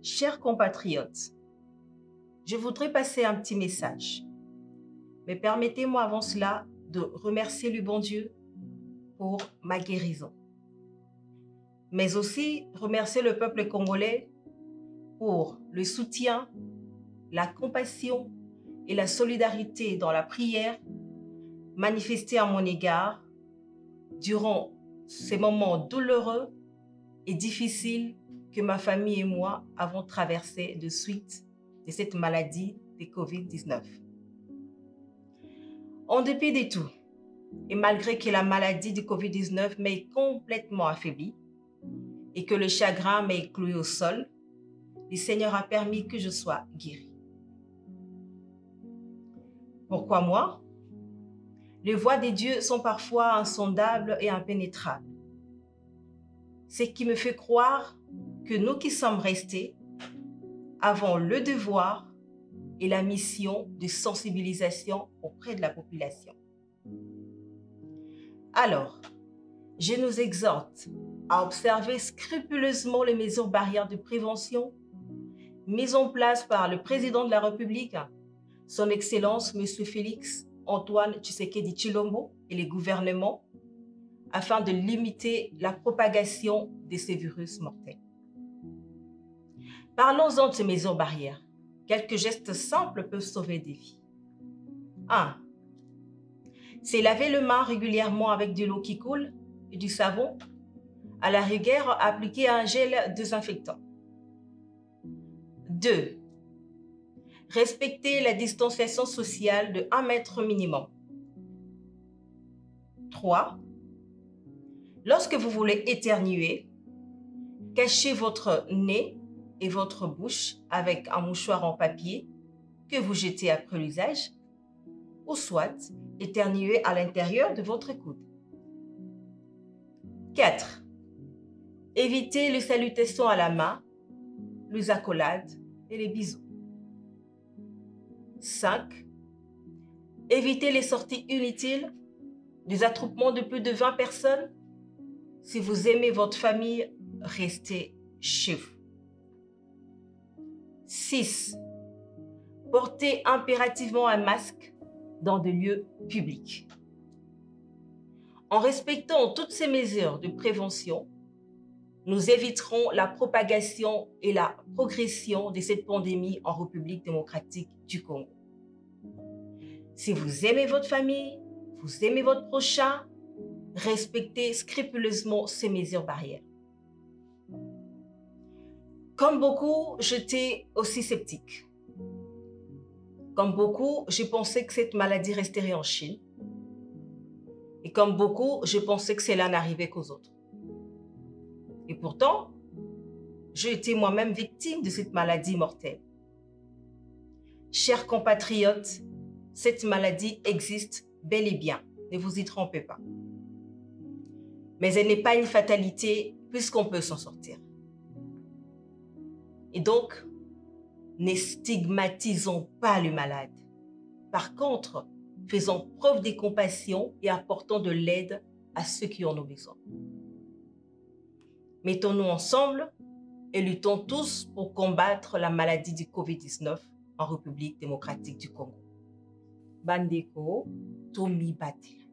Chers compatriotes, je voudrais passer un petit message. Mais permettez-moi avant cela de remercier le bon Dieu pour ma guérison. Mais aussi remercier le peuple congolais pour le soutien, la compassion et la solidarité dans la prière manifestée à mon égard durant ces moments douloureux et difficiles que ma famille et moi avons traversés de suite de cette maladie de COVID-19. En dépit de tout, et malgré que la maladie de COVID-19 m'ait complètement affaibli et que le chagrin m'ait cloué au sol, le Seigneur a permis que je sois guérie. Pourquoi moi? Les voies de Dieu sont parfois insondables et impénétrables. Ce qui me fait croire que nous qui sommes restés avons le devoir et la mission de sensibilisation auprès de la population. Alors, je nous exhorte à observer scrupuleusement les mesures barrières de prévention mises en place par le président de la République, son Excellence M. Félix Antoine Tshisekedi Tshilombo et les gouvernements afin de limiter la propagation de ces virus mortels. Parlons-en de ces mesures barrières. Quelques gestes simples peuvent sauver des vies. 1. C'est laver les mains régulièrement avec de l'eau qui coule et du savon. À la rigueur, appliquer un gel désinfectant. 2. Respecter la distanciation sociale de 1 mètre minimum. 3. Lorsque vous voulez éternuer, cachez votre nez et votre bouche avec un mouchoir en papier que vous jetez après l'usage, ou soit éternuer à l'intérieur de votre coude. 4. Évitez les salutations à la main, les accolades et les bisous. 5. Évitez les sorties inutiles, des attroupements de plus de 20 personnes. Si vous aimez votre famille, restez chez vous. 6. Portez impérativement un masque dans des lieux publics. En respectant toutes ces mesures de prévention, nous éviterons la propagation et la progression de cette pandémie en République démocratique du Congo. Si vous aimez votre famille, vous aimez votre prochain, respectez scrupuleusement ces mesures barrières. Comme beaucoup, j'étais aussi sceptique. Comme beaucoup, je pensais que cette maladie resterait en Chine. Et comme beaucoup, je pensais que cela n'arrivait qu'aux autres. Et pourtant, j'ai été moi-même victime de cette maladie mortelle. Chers compatriotes, cette maladie existe bel et bien, ne vous y trompez pas. Mais elle n'est pas une fatalité puisqu'on peut s'en sortir. Et donc, ne stigmatisons pas le malade. Par contre, faisons preuve de compassion et apportons de l'aide à ceux qui en ont besoin. Mettons-nous ensemble et luttons tous pour combattre la maladie du COVID-19 en République démocratique du Congo. Bandeko Tomi Batila.